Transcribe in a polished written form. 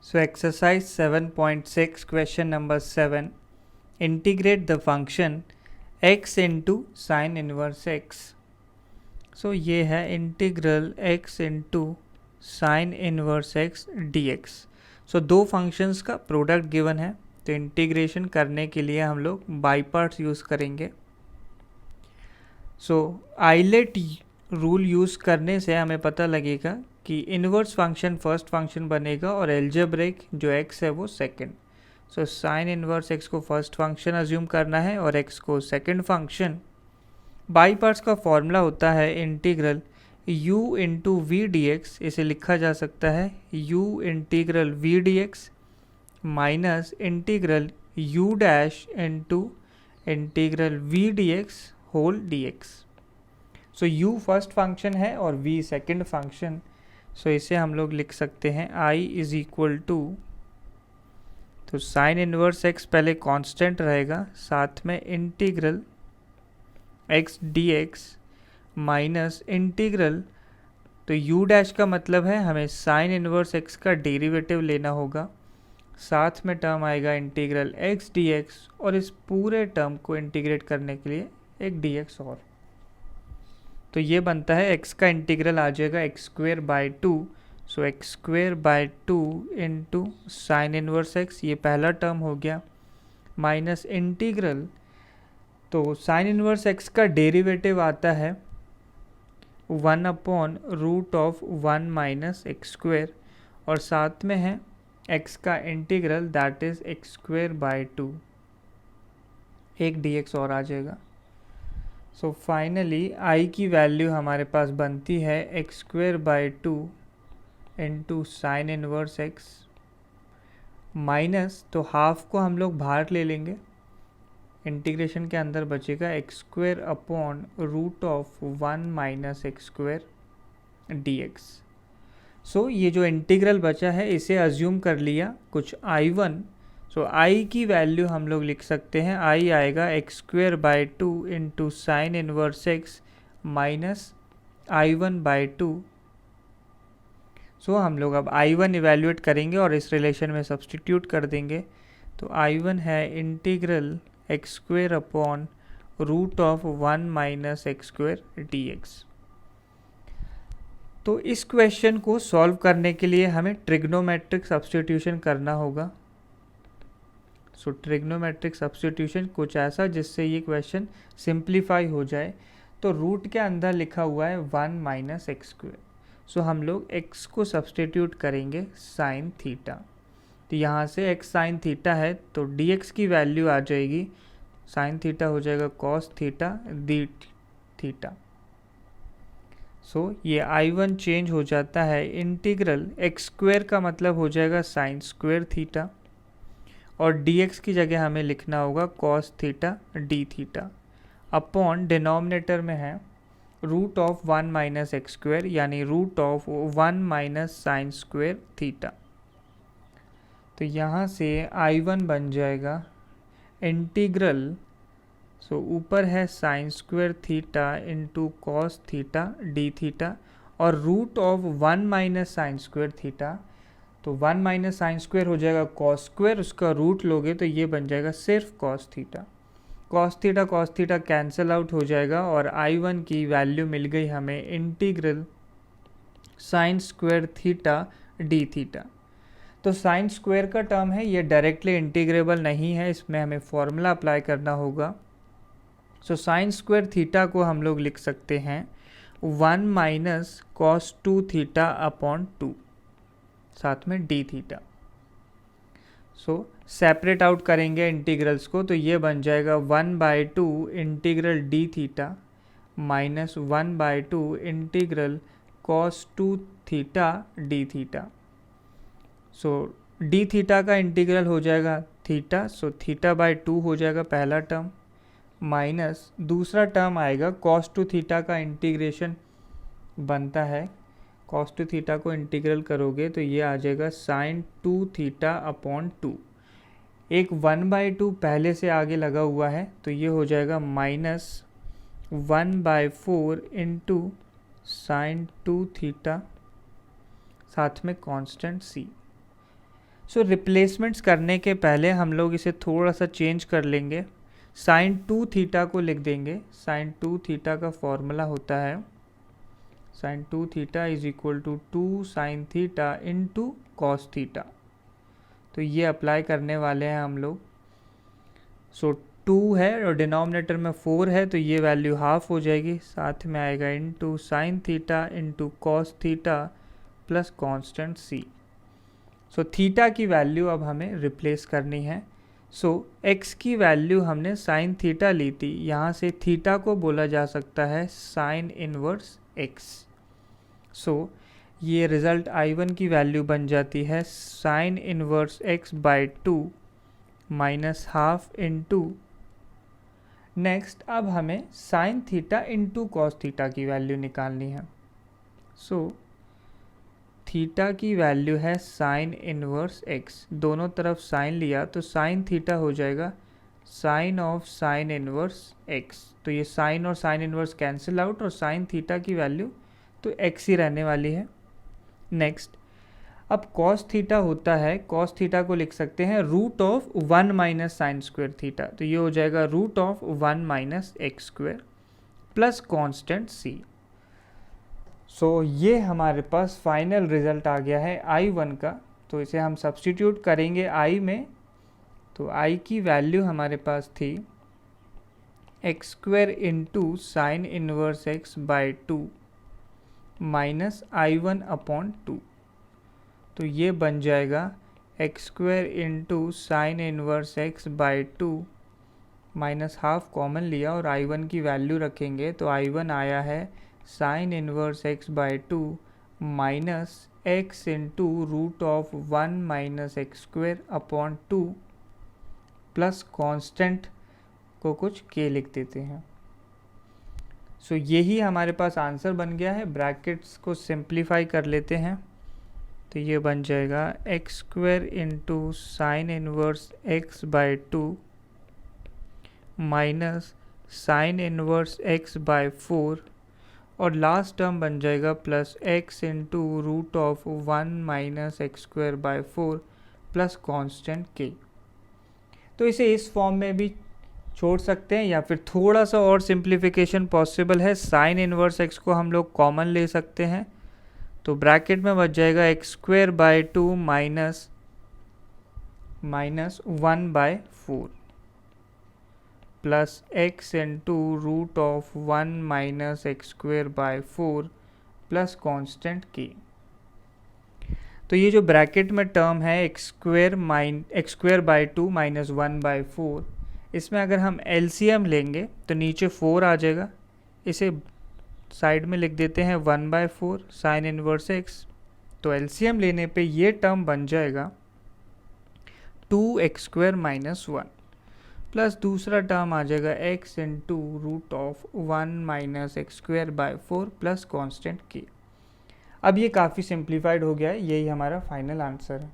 So exercise 7.6 question number 7, integrate the function x into sin inverse x. So ये है integral x into sin inverse x dx. सो दो functions का product given है, तो integration करने के लिए हम लोग बाई पार्ट्स यूज़ करेंगे. सो आइलेट रूल यूज़ करने से हमें पता लगेगा कि इनवर्स फंक्शन फर्स्ट फंक्शन बनेगा और एल्जेब्रिक जो x है वो second. So sine inverse x को फर्स्ट फंक्शन अज्यूम करना है और x को सेकंड फंक्शन. बाई पार्ट्स का फॉर्मूला होता है integral u into v d x. इसे लिखा जा सकता है u integral v d x minus integral u dash into integral v d x whole d x. So u first function है और v सेकंड फंक्शन. सो इसे हम लोग लिख सकते हैं i इज इक्वल टू, तो साइन इनवर्स x पहले कांस्टेंट रहेगा, साथ में integral x dx minus integral, तो u डैश का मतलब है हमें साइन इनवर्स x का डेरिवेटिव लेना होगा, साथ में टर्म आएगा इंटीग्रल x dx और इस पूरे टर्म को इंटीग्रेट करने के लिए एक dx और. तो ये बनता है x का इंटीग्रल आ जाएगा x square by two. So x square by two into sine inverse x, ये पहला टर्म हो गया, माइनस इंटीग्रल, तो साइन इनवर्स x का डेरिवेटिव आता है 1 upon root of 1 minus x square और साथ में है x का integral that is x square by two, एक dx और आ जाएगा. सो फाइनली i की वैल्यू हमारे पास बनती है x square by two into sine inverse x minus, तो हाफ को हम लोग बाहर ले लेंगे, इंटीग्रेशन के अंदर बचेगा x square upon root of 1 minus x square d x. So ये जो इंटीग्रल बचा है इसे अज्यूम कर लिया कुछ i1. सो i की वैल्यू हम लोग लिख सकते हैं, i आएगा x square by two into sine inverse x minus i1 by two. So हम लोग अब i1 इवेल्यूएट करेंगे और इस रिलेशन में सब्सटीट्यूट कर देंगे. तो i1 है integral x square upon root of 1 minus x square d x. तो इस क्वेश्चन को सॉल्व करने के लिए हमें ट्रिग्नोमेट्रिक सब्स्टिट्यूशन करना होगा. सो ट्रिग्नोमेट्रिक सब्स्टिट्यूशन कुछ ऐसा जिससे ये क्वेश्चन सिंप्लीफाई हो जाए. तो रूट के अंदर लिखा हुआ है 1 माइनस एक्स स्क्वेयर. सो हम लोग x को सब्स्टिट्यूट करेंगे साइन थीटा, तो यहाँ से x साइन थीटा है तो dx की वैल्यू आ जाएगी, साइन थीटा हो जाएगा कॉस थीटा डी थीटा. सो ये i1 चेंज हो जाता है इंटीग्रल एक्स स्क्वेयर का मतलब हो जाएगा साइन स्क्वेयर थीटा और dx की जगह हमें लिखना होगा cos theta d theta upon denominator में है root of 1 minus x square यानी root of 1 minus sine square theta. तो यहाँ से i1 बन जाएगा इंटीग्रल, सो ऊपर है sine square theta into cos theta d theta और root of 1 minus sine square theta, तो 1 माइनस साइन स्क्वेयर हो जाएगा कॉस स्क्वेयर, उसका रूट लोगे तो ये बन जाएगा सिर्फ cos theta. Cos theta cancel out हो जाएगा और i1 की वैल्यू मिल गई हमें integral sign square theta d theta. तो साइन स्क्वायर का टर्म है, ये डायरेक्टली इंटीग्रेबल नहीं है, इसमें हमें फॉर्मूला अप्लाई करना होगा. सो साइन स्क्वायर थीटा को हम लोग लिख सकते हैं 1 minus cos two theta upon two, साथ में डी थीटा. सो सेपरेट आउट करेंगे इंटीग्रल्स को, तो ये बन जाएगा 1 by two integral D theta minus 1 by two integral cos two theta d theta. So D theta का इंटीग्रल हो जाएगा theta, so theta by two हो जाएगा पहला टर्म, माइनस दूसरा टर्म आएगा कॉस टू थीटा का इंटीग्रेशन बनता है, कॉस टू थीटा को इंटीग्रल करोगे तो ये आ जाएगा sign to theta upon two. एक 1 बाई टू पहले से आगे लगा हुआ है तो ये हो जाएगा minus 1 by four into sine to theta, साथ में कांस्टेंट c. सो रिप्लेसमेंट्स करने के पहले हम लोग इसे थोड़ा सा चेंज कर लेंगे, साइन 2 थीटा को लिख देंगे। साइन 2 थीटा का फॉर्मूला होता है sine 2 theta is equal to 2 sine theta into cos theta. तो ये अप्लाई करने वाले हैं हम लोग। सो 2 है और डिनोमिनेटर में 4 है, तो ये वैल्यू हाफ हो जाएगी, साथ में आएगा into sine theta into cos theta plus constant C. So theta की वैल्यू अब हमें रिप्लेस करनी है। सो x की वैल्यू हमने साइन थीटा ली थी, यहाँ से थीटा को बोला जा सकता है साइन इनवर्स x। सो ये रिज़ल्ट I1 की वैल्यू बन जाती है sine inverse x by 2 minus half into. Next अब हमें sign theta into cos theta की वैल्यू निकालनी है। सो थीटा की वैल्यू है साइन इनवर्स x, दोनों तरफ साइन लिया तो साइन थीटा हो जाएगा sine of sine inverse x। तो ये साइन और साइन इनवर्स कैंसिल आउट और साइन थीटा की वैल्यू तो x ही रहने वाली है। नेक्स्ट अब कॉस थीटा होता है, कॉस थीटा को लिख सकते हैं root of 1 minus sine square theta, तो ये हो जाएगा root of 1 minus x square plus constant c। So ये हमारे पास फाइनल रिजल्ट आ गया है I1 का। तो इसे हम सब्स्टिट्यूट करेंगे I में, तो I की वैल्यू हमारे पास थी x square into sine inverse x by 2 minus I1 upon 2। तो ये बन जाएगा x square into sine inverse x by 2 minus half common लिया और I1 की वैल्यू रखेंगे, तो I1 आया है sine inverse x by 2 minus x into root of 1 minus x square upon 2 plus constant को कुछ k लिख देते हैं। सो यही हमारे पास आंसर बन गया है। ब्रैकेट्स को सिंप्लीफाई कर लेते हैं, तो ये बन जाएगा x square into sine inverse x by 2 minus sine inverse x by 4 और लास्ट टर्म बन जाएगा plus x into root of 1 minus x square by 4 plus constant k। तो इसे इस फॉर्म में भी छोड़ सकते हैं या फिर थोड़ा सा और सिंप्लीफिकेशन पॉसिबल है। साइन इनवर्स x को हम लोग कॉमन ले सकते हैं, तो ब्रैकेट में बच जाएगा x square by 2 minus 1 by 4 plus x into root of 1 minus x square by 4 plus constant k। तो ये जो ब्रैकेट में टर्म है x square by 2 minus 1 by 4, इसमें अगर हम LCM लेंगे तो नीचे 4 आ जाएगा, इसे साइड में लिख देते हैं 1 बाई 4 साइन इनवर्स x। तो LCM लेने पे ये टर्म बन जाएगा 2x स्क्वायर माइनस 1 प्लस दूसरा टर्म आ जाएगा x into root of 1 minus x square by 4 plus constant k। अब ये काफ़ी सिंप्लीफाइड हो गया है, यही हमारा फाइनल आंसर है।